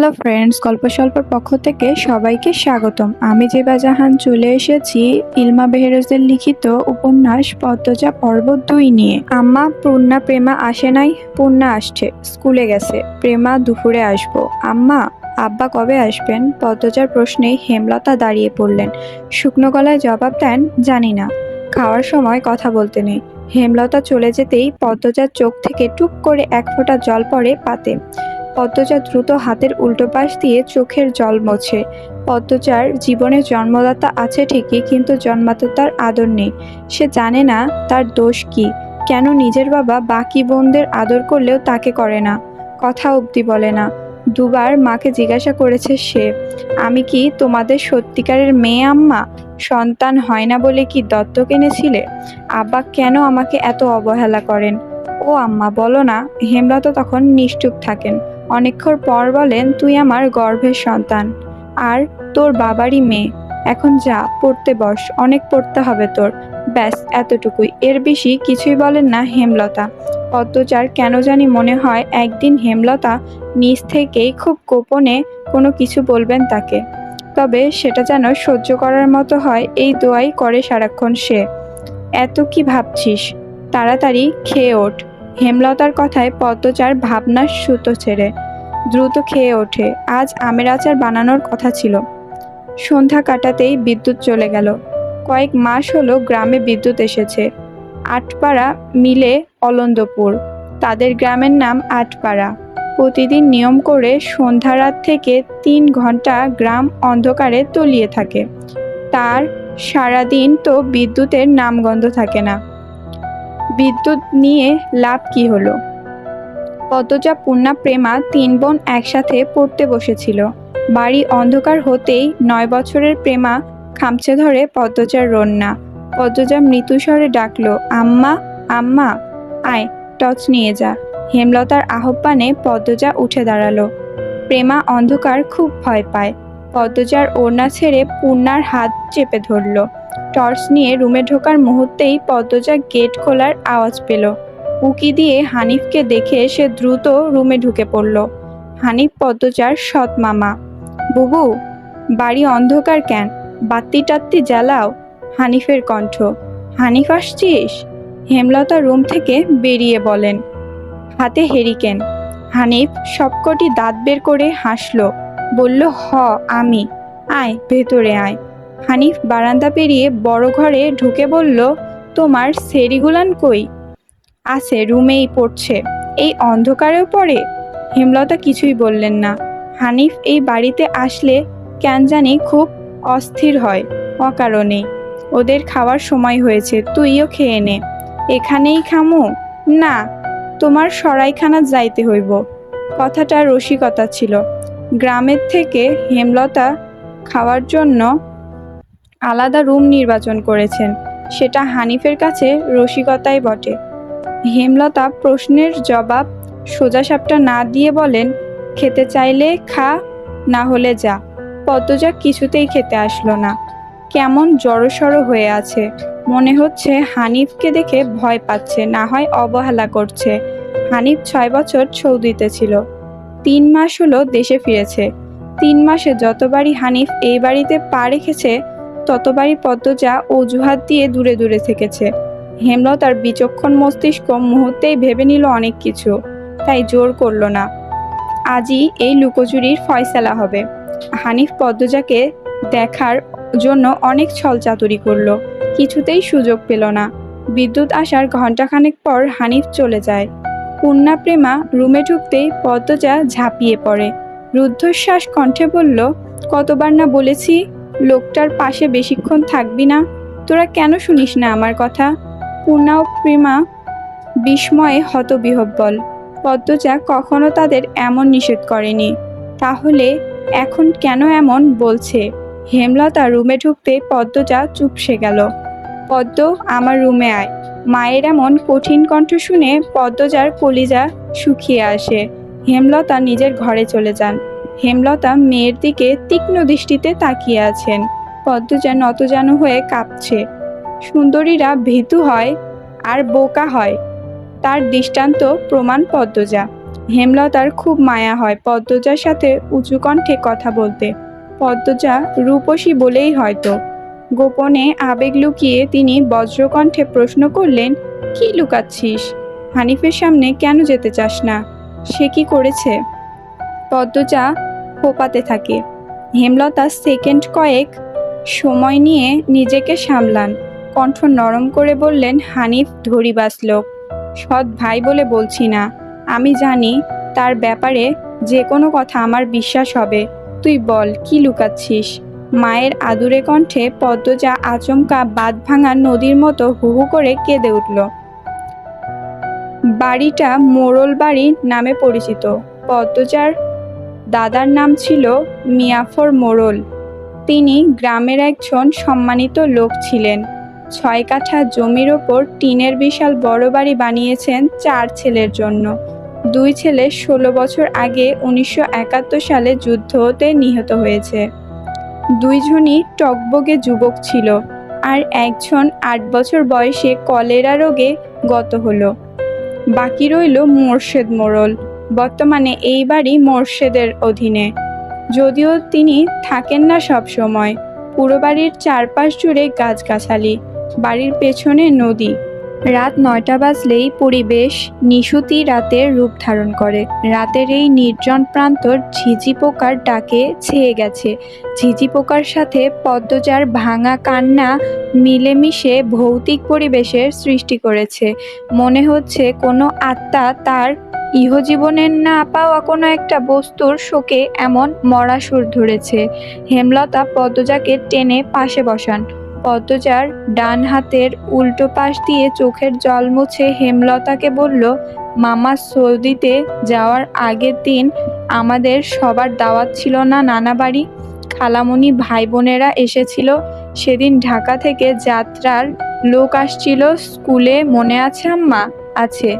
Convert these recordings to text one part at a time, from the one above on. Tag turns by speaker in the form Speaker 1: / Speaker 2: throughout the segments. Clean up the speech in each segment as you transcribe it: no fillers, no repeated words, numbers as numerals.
Speaker 1: Hello friends, গল্প স্বল্পর পক্ষ থেকে সবাইকে স্বাগতম। আমি জেবা জাহান চলে এসেছি ইলমা বেহেরোজের লিখিত উপন্যাস পদ্মজা পর্ব 2 নিয়ে। আম্মা, পূর্ণা প্রেমা আসে নাই? পূর্ণা আসছে, স্কুলে গেছে। প্রেমা দুপুরে আসবো। আম্মা, আব্বা কবে আসবেন? পদ্মজার প্রশ্নে হেমলতা দাঁড়িয়ে পড়লেন। শুকনো গলায় জবাব দেন, জানি না, খাওয়ার সময় কথা বলতে নেই। হেমলতা চলে যেতেই পদ্মজার চোখ থেকে টুপ করে এক ফোঁটা জল পড়ে পাতে। পদ্মজা দ্রুত হাতের উল্টো পাশ দিয়ে চোখের জল মোছে। পদ্মজার জীবনে জন্মদাতা আছে ঠিকই, কিন্তু জন্মদাতার আদর নেই। সে জানে না তার দোষ কি, কেন নিজের বাবা বাকি বোনদের আদর করলেও তাকে করে না, কথা অবধি বলে না। দুবার মাকে জিজ্ঞাসা করেছে সে, আমি কি তোমাদের সত্যিকারের মেয়ে আম্মা? সন্তান হয় না বলে কি দত্তক এনেছিলে? আব্বা কেন আমাকে এত অবহেলা করেন? ও আম্মা, বলো না। হেমলতা তখন নিশ্চুপ থাকেন। অনেকক্ষণ পর বলেন, তুই আমার গর্ভের সন্তান, আর তোর বাবারই মেয়ে। এখন যা, পড়তে বস, অনেক পড়তে হবে তোর। ব্যাস এতটুকুই, এর বেশি কিছুই বলেন না হেমলতা। পদ্মজার কেন জানি মনে হয় একদিন হেমলতা নিজ থেকেই খুব গোপনে কোনো কিছু বলবেন তাকে। তবে সেটা যেন সহ্য করার মতো হয়, এই দোয়াই করে সারাক্ষণ সে। এত কি ভাবছিস? তাড়াতাড়ি খেয়ে ওঠ। হেমলতার কথায় পদ্মজার ভাবনার সুতো ছেড়ে দ্রুত খেয়ে ওঠে। আজ আমের আচার বানানোর কথা ছিল। সন্ধ্যা কাটাতেই বিদ্যুৎ চলে গেল। কয়েক মাস হলো গ্রামে বিদ্যুৎ এসেছে। আটপাড়া মিলে অলন্দপুর, তাদের গ্রামের নাম আটপাড়া। প্রতিদিন নিয়ম করে সন্ধ্যা রাত থেকে 3 ঘন্টা গ্রাম অন্ধকারে তলিয়ে থাকে। তার সারাদিন তো বিদ্যুতের নামগন্ধ থাকে না। বিদ্যুৎ নিয়ে লাভ কি হলো? পদ্মজা, পূর্ণা, প্রেমা 3 বোন একসাথে পড়তে বসেছিল। বাড়ি অন্ধকার হতেই 9 বছরের প্রেমা খামচে ধরে পদ্মজার রন্না। পদ্মজা মৃদুস্বরে ডাকলো, আম্মা, আম্মা, আয়, টর্চ নিয়ে যা। হেমলতার আহ্বানে পদ্মজা উঠে দাঁড়ালো। প্রেমা অন্ধকার খুব ভয় পায়। পদ্মজার ওড়না ছেড়ে পূর্ণার হাত চেপে ধরল। টর্চ নিয়ে রুমে ঢোকার মুহূর্তেই পদ্মজা গেট খোলার আওয়াজ পেল। উকি দিয়ে হানিফকে দেখে সে দ্রুত রুমে ঢুকে পড়ল। হানিফ পদ্মজার সৎ মামা। বুবু, বাড়ি অন্ধকার কেন? বাত্তি টাত্তি জ্বালাও। হানিফের কণ্ঠ। হানিফ আসছিস? হেমলতা রুম থেকে বেরিয়ে বলেন, হাতে হেরিকেন। হানিফ সবকটি দাঁত বের করে হাসল, বলল, আমি। আয়, ভেতরে আয়। হানিফ বারান্দা পেরিয়ে বড় ঘরে ঢুকে বলল, তোমার সেরিগুলান কই? আছে, রুমেই পড়ছে। এই অন্ধকারেও পড়ে? হেমলতা কিছুই বললেন না। হানিফ এই বাড়িতে আসলে কেন জানি খুব অস্থির হয় অকারণে। ওদের খাওয়ার সময় হয়েছে, তুইও খেয়ে নে। এখানেই খামু? না, তোমার সরাইখানা যাইতে হইব। কথাটা রসিকতা ছিল। গ্রামের থেকে হেমলতা খাওয়ার জন্য আলাদা রুম নির্বাচন করেছেন, সেটা হানিফের কাছে রসিকতাই বটে। হেমলতা প্রশ্নের জবাব সোজাসাপটা না দিয়ে বলেন, খেতে চাইলে খা, না হলে যা। পদ্মজা কিছুতেই খেতে আসলো না। কেমন জড়সড় হয়ে আছে, মনে হচ্ছে হানিফকে দেখে ভয় পাচ্ছে, না হয় অবহেলা করছে। হানিফ 6 বছর সৌদিতে ছিল, 3 মাস হলো দেশে ফিরেছে। 3 মাসে যতবারই হানিফ এই বাড়িতে পা রেখেছে, ততবারই পদ্মজা অজুহাত দিয়ে দূরে দূরে থেকেছে। হেমলতার বিচক্ষণ মস্তিষ্ক মুহূর্তেই ভেবে নিল অনেক কিছু, তাই জোর করল না। আজই এই লুকোচুরির ফয়সালা হবে। হানিফ পদ্মজাকে দেখার জন্য অনেক ছলচাতুরি করল, কিছুতেই সুযোগ পেল না। বিদ্যুৎ আসার ঘণ্টাখানেক পর হানিফ চলে যায়। পূর্ণা, প্রেমা রুমে ঢুকতেই পদ্মজা ঝাঁপিয়ে পড়ে। রুদ্ধশ্বাস কণ্ঠে বলল, কতবার না বলেছি লোকটার পাশে বেশিক্ষণ থাকবি না? তোরা কেন শুনিস না আমার কথা? পূর্ণা ও প্রেমা বিস্ময়ে হতবিহ্বল। পদ্মজা কখনো তাদের এমন নিষেধ করেনি, তাহলে এখন কেন এমন বলছে? হেমলতা রুমে ঢুকতে পদ্মজা চুপসে গেল। পদ্ম, আমার রুমে আয়। মায়ের এমন কঠিন কণ্ঠ শুনে পদ্মজার কলিজা শুকিয়ে আসে। হেমলতা নিজের ঘরে চলে যান। হেমলতা মেয়ের দিকে তীক্ষ্ণ দৃষ্টিতে তাকিয়ে আছেন। পদ্মজা নতজানু হয়ে কাঁপছে। সুন্দরীরা ভীতু হয় আর বোকা হয়, তার দৃষ্টান্ত প্রমাণ পদ্মজা। হেমলতার খুব মায়া হয় পদ্মজার সাথে উঁচু কণ্ঠে কথা বলতে। পদ্মজা রূপসী বলেই হয়তো। গোপনে আবেগ লুকিয়ে তিনি বজ্রকণ্ঠে প্রশ্ন করলেন, কি লুকাচ্ছিস? হানিফের সামনে কেন যেতে চাস না? সে কি করেছে? পদ্মজা ফোপাতে থাকে। হেমলতা সেকেন্ড কয়েক সময় নিয়ে নিজেকে সামলান। কণ্ঠ নরম করে বললেন, হানিফ ধরিবাজ লোক, সৎ ভাই বলে বলছি না। আমি জানি তার ব্যাপারে যে কোনো কথা আমার বিশ্বাস হবে। তুই বল, কি লুকাচ্ছিস? মায়ের আদুরে কণ্ঠে পদ্মজা আচমকা বাঁধ ভাঙা নদীর মতো হু হু করে কেঁদে উঠল। বাড়িটা মোড়ল বাড়ি নামে পরিচিত। পদ্মজার দাদার নাম ছিল মিয়াফর মোড়ল। তিনি গ্রামের একজন সম্মানিত লোক ছিলেন। ৬ কাঠা জমির ওপর টিনের বিশাল বড় বাড়ি বানিয়েছেন ৪ ছেলের জন্য। ২ ছেলে ১৬ বছর আগে ১৯৭১ সালে যুদ্ধ হতে নিহত হয়েছে। ২ জনই টগবগে যুবক ছিল, আর একজন ৮ বছর বয়সে কলেরা রোগে গত হলো। বাকি রইল মোর্শেদ মোড়ল। বর্তমানে এই বাড়ি মোর্শেদের অধীনে, যদিও তিনি থাকেন না সব সময়। পুরো বাড়ির চারপাশ জুড়ে গাছগাছালি, বাড়ির পেছনে নদী। রাত ৯টা বাজলেই পরিবেশ নিশুতি রাতের রূপ ধারণ করে। রাতের এই নির্জন প্রান্তর ঝিঝি পোকার ডাকে ছেয়ে গেছে। ঝিঝি পোকার সাথে পদ্মজার ভাঙা কান্না মিলেমিশে ভৌতিক পরিবেশের সৃষ্টি করেছে। মনে হচ্ছে কোনো আত্মা তার ইহজীবনের না পাওয়া কোনো একটা বস্তুর শোকে এমন মরা সুর ধরেছে। হেমলতা পদ্মজাকে টেনে পাশে বসান। পদ্মজার ডান হাতের উল্টো পাশ দিয়ে চোখের জল মুছে হেমলতাকে বলল, মামা সৌদিতে যাওয়ার আগের দিন আমাদের সবার দাওয়াত ছিল না নানা বাড়ি? খালামণি ভাই বোনেরা এসেছিল। সেদিন ঢাকা থেকে যাত্রার লোক আসছিল স্কুলে, মনে আছে আম্মা? আছে।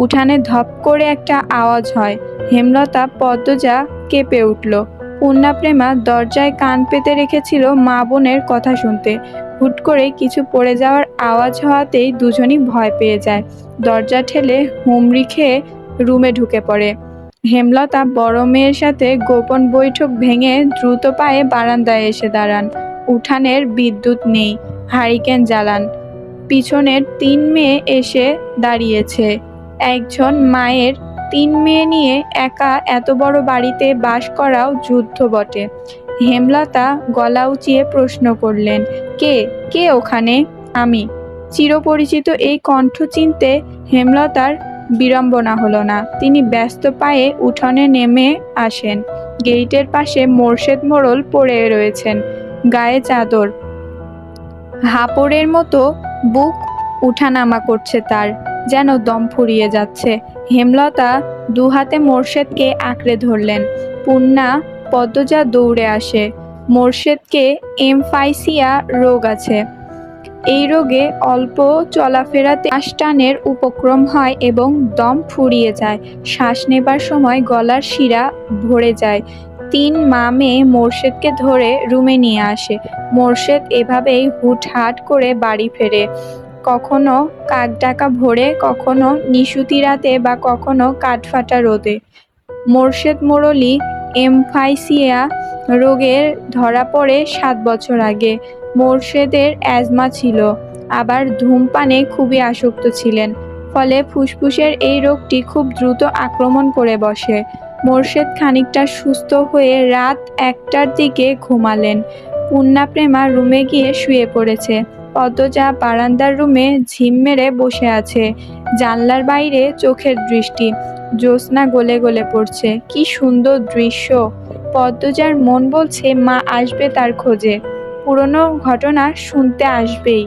Speaker 1: উঠানে ধপ করে একটা আওয়াজ হয়। হেমলতা পদ্মজা কেঁপে উঠল। পূর্ণাপ্রেমা দরজায় কান পেতে রেখেছিল মা বোনের কথা শুনতে। হুট করে কিছু পড়ে যাওয়ার আওয়াজ হওয়াতেই দুজনই ভয় পেয়ে যায়। দরজা ঠেলে হুমড়ি খেয়ে রুমে ঢুকে পড়ে। হেমলতা বড় মেয়ের সাথে গোপন বৈঠক ভেঙে দ্রুত পায়ে বারান্দায় এসে দাঁড়ান। উঠানের বিদ্যুৎ নেই। হারিকেন জ্বালান। পিছনের ৩ মেয়ে এসে দাঁড়িয়েছে। একজন মায়ের ৩ মেয়ে নিয়ে একা এত বড় বাড়িতে বাস করাও যুদ্ধ বটে। হেমলতা গলা উঁচিয়ে প্রশ্ন করলেন, কে কে ওখানে? আমি। চিরপরিচিত এই কণ্ঠ চিনতে হেমলতার বিড়ম্বনা হলো না। তিনি ব্যস্ত পায়ে উঠোনে নেমে আসেন। গেইটের পাশে মোর্শেদ মোড়ল পড়ে রয়েছেন, গায়ে চাদর। হাঁপড়ের মতো বুক উঠানামা করছে তার, যেন দম ফুরিয়ে যাচ্ছে। হেমলতা দুহাতে মোর্শেদকে আঁকড়ে ধরলেন। পূর্ণা পদ্মজা দৌড়ে আসে। মোর্শেদকে এমফাইসিয়া রোগ আছে। এই রোগে অল্প চলাফেরাতে শ্বাস টানের উপক্রম হয় এবং দম ফুরিয়ে যায়। শ্বাস নেবার সময় গলার শিরা ভরে যায়। ৩ মা মেয়ে মোর্শেদকে ধরে রুমে নিয়ে আসে। মোর্শেদ এভাবেই হুটহাট করে বাড়ি ফেরে, কখনো কাকডাকা ভোরে, কখনো নিশুতি রাতে, বা কখনো কাঠফাটা রোদে। মোর্শেদ মোড়লি এমফাইসিয়া রোগে ধরা পড়ে ৭ বছর আগে। মোর্শেদের অ্যাজমা ছিল, আবার ধূমপানে খুবই আসক্ত ছিলেন। ফলে ফুসফুসের এই রোগটি খুব দ্রুত আক্রমণ করে বসে। মোর্শেদ খানিকটা সুস্থ হয়ে রাত ১টার দিকে ঘুমালেন। পূর্ণাপ্রেমা রুমে গিয়ে শুয়ে পড়েছে। পদ্মজা বারান্দার রুমে ঝিম মেরে বসে আছে। জানলার বাইরে চোখের দৃষ্টি। জ্যোৎস্না গলে গলে পড়ছে। কি সুন্দর দৃশ্য! পদ্মজার মন বলছে মা আসবে তার খোঁজে, পুরনো ঘটনা শুনতে আসবেই।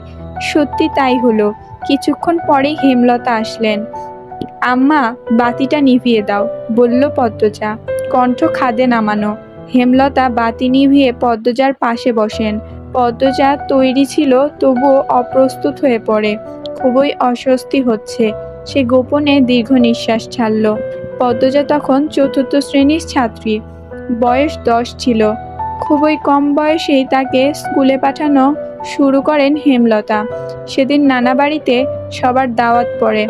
Speaker 1: সত্যি তাই হলো। কিছুক্ষণ পরেই হেমলতা আসলেন। আম্মা, বাতিটা নিভিয়ে দাও, বলল পদ্মজা, কণ্ঠ খাদে নামানো। হেমলতা বাতি নিভিয়ে পদ্মজার পাশে বসেন। পদ্মজা তৈরি ছিল, তবুও অপ্রস্তুত হয়ে পড়ে। খুবই অস্বস্তি হচ্ছে। সে গোপনে দীর্ঘ নিঃশ্বাস ছাড়ল। পদ্মজা তখন ৪র্থ শ্রেণীর ছাত্রী। বয়স ১০ ছিল। খুবই কম বয়সেই তাকে স্কুলে পাঠানো শুরু করেন হেমলতা। সেদিন নানা বাড়িতে সবার দাওয়াত পড়ে।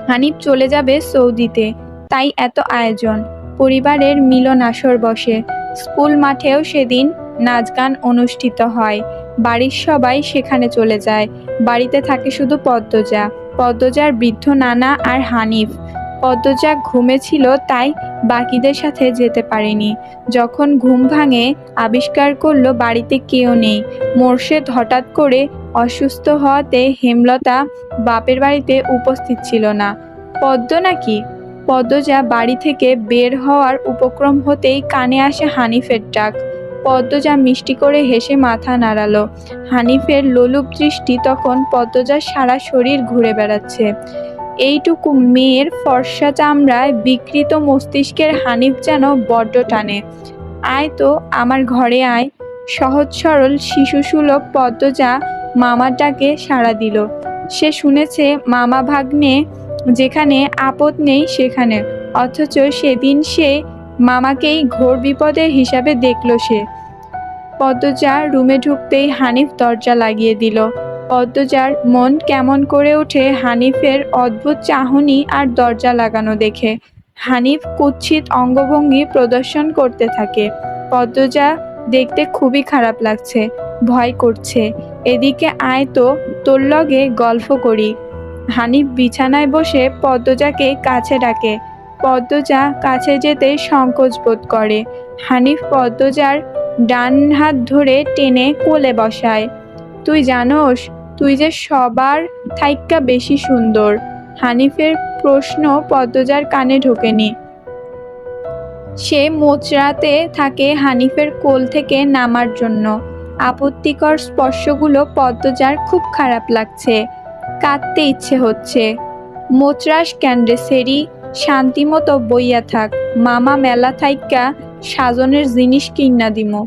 Speaker 1: হানিফ চলে যাবে সৌদিতে। তাই এত আয়োজন। পরিবারের মিলন আসর বসে। স্কুল মাঠেও সেদিন নাচ গান অনুষ্ঠিত হয়। বাড়ির সবাই সেখানে চলে যায়। বাড়িতে থাকে শুধু পদ্মজা, পদ্মজার বৃদ্ধ নানা আর হানিফ। পদ্মজা ঘুমে ছিল, তাই বাকিদের সাথে যেতে পারেনি। যখন ঘুম ভাঙে আবিষ্কার করলো বাড়িতে কেউ নেই। মোর্শেদ হঠাৎ করে অসুস্থ হওয়াতে হেমলতা বাপের বাড়িতে উপস্থিত ছিল না। পদ্ম নাকি? পদ্মজা বাড়ি থেকে বের হওয়ার উপক্রম হতেই কানে আসে হানিফের ডাক। পদ্মজা মিষ্টি করে হেসে মাথা নাড়ালো। হানিফের লোলুপ দৃষ্টি তখন পদ্মজার সারা শরীর ঘুরে বেড়াচ্ছে। এইটুকু মেয়ের ফর্সা চামড়ায় বিকৃত মস্তিষ্কের হানিফ যেন বড্ড টানে। আয় তো আমার ঘরে আয়। সহজ সরল শিশুসুলভ পদ্মজা মামার ডাকে সাড়া দিল। সে শুনেছে মামা ভাগ্নে যেখানে আপদ নেই সেখানে, অথচ সেদিন সে মামাকেই ঘোর বিপদের হিসাবে দেখল সে। পদ্মজা রুমে ঢুকতেই হানিফ দরজা লাগিয়ে দিল। পদ্মজার মন কেমন করে ওঠে হানিফের অদ্ভুত চাহনি আর দরজা লাগানো দেখে। হানিফ কুৎসিত অঙ্গভঙ্গি প্রদর্শন করতে থাকে। পদ্মজা দেখতে খুবই খারাপ লাগছে, ভয় করছে। এদিকে আয় তো, তোর লগে গল্প করি। হানিফ বিছানায় বসে পদ্মজাকে কাছে ডাকে। পদ্মজা কাছে যেতে সংকোচ বোধ করে। হানিফ পদ্মজার ডান হাত ধরে টেনে কোলে বসায়। তুই জানোস, তুই যে সবার থাইক্কা বেশি সুন্দর। হানিফের প্রশ্ন পদ্মজার কানে ঢোকেনি। সে মোচড়াতে থাকে হানিফের কোল থেকে নামার জন্য। আপত্তিকর স্পর্শগুলো পদ্মজার খুব খারাপ লাগছে। কাঁদতে ইচ্ছে হচ্ছে। মোচড়াস ক্যান্ডে সেরি, শান্তিমতো বইয়া থাক। মামা মেলা থাইক্কা সাজনের জিনিস কিন্না দিমো।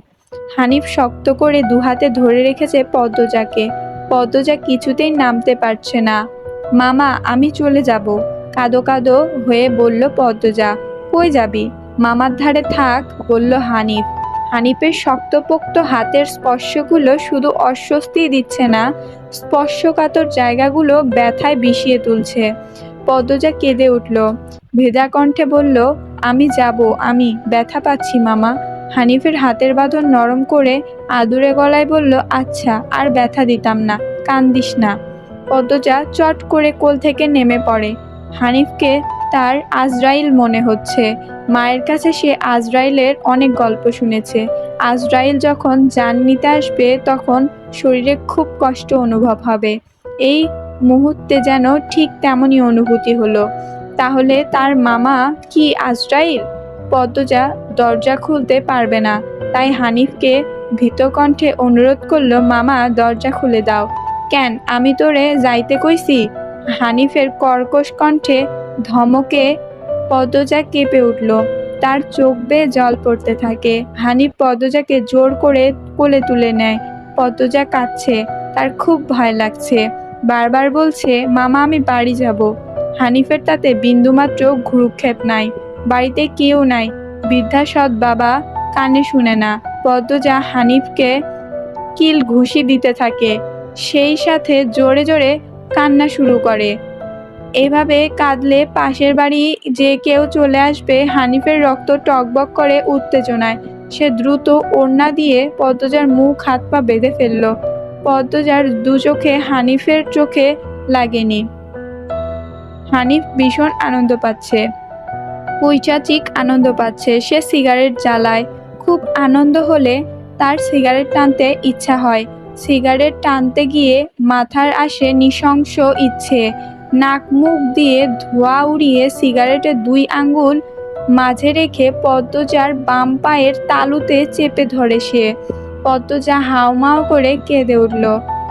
Speaker 1: হানিফ শক্ত করে দুহাতে ধরে রেখেছে পদ্মজাকে। পদ্মজা কিছুতেই নামতে পারছে না। মামা আমি চলে যাব, কাঁদো কাঁদো হয়ে বলল পদ্মজা। কই যাবি? মামার ধারে থাক, বলল হানিফ। হানিফের শক্তপোক্ত হাতের স্পর্শগুলো শুধু অস্বস্তি দিচ্ছে না, স্পর্শকাতর জায়গাগুলো ব্যথায় বিষিয়ে তুলছে। পদ্মজা কেঁদে উঠল। ভেজা কণ্ঠে বলল, আমি যাব, আমি ব্যথা পাচ্ছি মামা। হানিফের হাতের বাঁধন নরম করে আদুরে গলায় বলল, আচ্ছা আর ব্যথা দিতাম না, কান্দিস না। পদ্মজা চট করে কোল থেকে নেমে পড়ে। হানিফকে তার আজরাইল মনে হচ্ছে। মায়ের কাছে সে আজরাইলের অনেক গল্প শুনেছে। আজরাইল যখন জান নিতে আসবে তখন শরীরে খুব কষ্ট অনুভব হবে। এই মুহূর্তে যেন ঠিক তেমনই অনুভূতি হলো। তাহলে তার মামা কি আজরাইল? পদ্মজা দরজা খুলতে পারবে না, তাই হানিফকে ভীত কণ্ঠে অনুরোধ করলো, মামা দরজা খুলে দাও। কেন, আমি তোরে যাইতে কইছি? হানিফের কর্কশ কণ্ঠে ধমকে পদ্মজা কেঁপে উঠল। তার চোখ বেয়ে জল পড়তে থাকে। হানিফ পদ্মজাকে জোর করে কোলে তুলে নেয়। পদ্মজা কাঁদছে, তার খুব ভয় লাগছে। বারবার বলছে, মামা আমি বাড়ি যাব। হানিফের তাতে বিন্দুমাত্র ভ্রুক্ষেপ নাই। বাড়িতে কেউ নাই। বৃদ্ধা সৎ বাবা কানে শুনে না। পদ্মজা হানিফকে কিল ঘুষি দিতে থাকে, সেই সাথে জোরে জোরে কান্না শুরু করে। এভাবে কাঁদলে পাশের বাড়ি যে কেউ চলে আসবে। হানিফের রক্ত টকবক করে উত্তেজনায়। সে দ্রুত ওড়না দিয়ে পদ্মজার মুখ হাত পা বেঁধে ফেলল। পদ্মজার দু চোখে হানিফের চোখে লাগেনি। হানিফ ভীষণ আনন্দ পাচ্ছে, পৈশাচিক আনন্দ পাচ্ছে। সে সিগারেট জ্বালায়। খুব আনন্দ হলে তার সিগারেট টানতে ইচ্ছা হয়। সিগারেট টানতে গিয়ে মাথার আসে নৃশংস ইচ্ছে। নাক মুখ দিয়ে ধোঁয়া উড়িয়ে সিগারেটের দুই আঙ্গুল মাঝে রেখে পদ্মজার বাম পায়ের তালুতে চেপে ধরে সে। পদ্মজা হাউমাউ করে কেঁদে উঠল।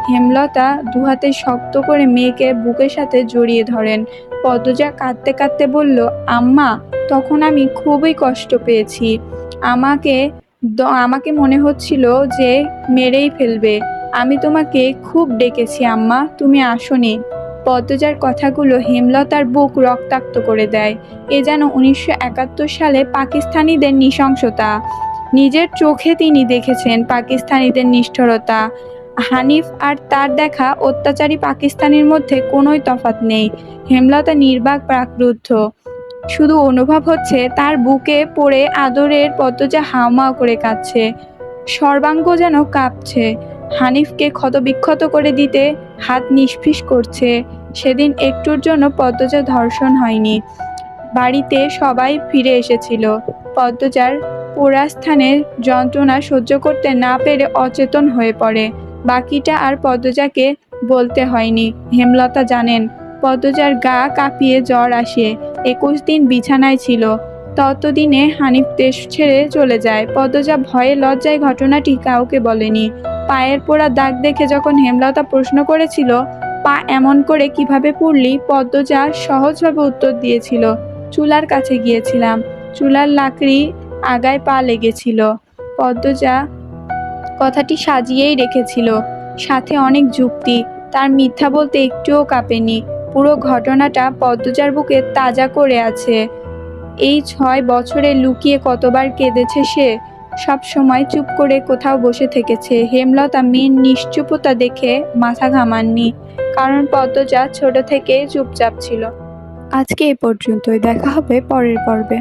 Speaker 1: হেমলতা দুহাতে শক্ত করে মেয়েকে বুকের সাথে জড়িয়ে ধরেন। পদ্মজা কাঁদতে কাঁদতে বলল, আম্মা তখন আমি খুবই কষ্ট পেয়েছি। আমাকে মনে হচ্ছিল যে মেরেই ফেলবে। আমি তোমাকে খুব ডেকেছি আম্মা, তুমি আসোনি। পদ্মজার কথাগুলো হেমলতার বুক রক্তাক্ত করে দেয়। এ যেন 1971 সালে পাকিস্তানিদের নৃশংসতা। নিজের চোখে তিনি দেখেছেন পাকিস্তানিদের নিষ্ঠুরতা। হানিফ আর তার দেখা অত্যাচারী পাকিস্তানির মধ্যে কোনোই তফাৎ নেই। হেমলতা নির্বাক প্রাকরুদ্ধ। শুধু অনুভব হচ্ছে তার বুকে পড়ে আদরের পদ্মজা হাউমাউ করে কাঁদছে, সর্বাঙ্গ যেন কাঁপছে। হানিফকে ক্ষতবিক্ষত করে দিতে হাত নিষ্পিস করছে। সেদিন একটুর জন্য পদ্মজা ধর্ষণ হয়নি। বাড়িতে সবাই ফিরে এসেছিল। পদ্মজার পোড়া স্থানের যন্ত্রণা সহ্য করতে না পেরে অচেতন হয়ে পড়ে। বাকিটা আর পদ্মজাকে বলতে হয়নি। হেমলতা জানেন পদ্মজার গা কাঁপিয়ে জ্বর আসে। 21 দিন বিছানায় ছিল। ততদিনে হানিফ দেশ ছেড়ে চলে যায়। পদ্মজা ভয়ে লজ্জায় ঘটনাটি কাউকে বলেনি। পায়ের পোড়া দাগ দেখে যখন হেমলতা প্রশ্ন করেছিল, পা এমন করে কিভাবে পুড়লি, পদ্মজা সহজভাবে উত্তর দিয়েছিল, চুলার কাছে গিয়েছিলাম, চুলার লাকড়ি আগায় পা লেগেছিল। পদ্মজা কথাটি সাজিয়েই রেখেছিল, সাথে অনেক যুক্তি। তার মিথ্যা বলতে একটুও কাঁপেনি। পুরো ঘটনাটা পদ্মজার বুকে তাজা করে আছে। এই 6 বছরে লুকিয়ে কতবার কেঁদেছে সে। সব সময় চুপ করে কোথাও বসে থেকেছে। হেমলতা মেয়ের নিশ্চুপতা দেখে মাথা ঘামাননি, কারণ পদ্মজা ছোট থেকে চুপচাপ ছিল। আজকে এ পর্যন্তই, দেখা হবে পরের পর্বে।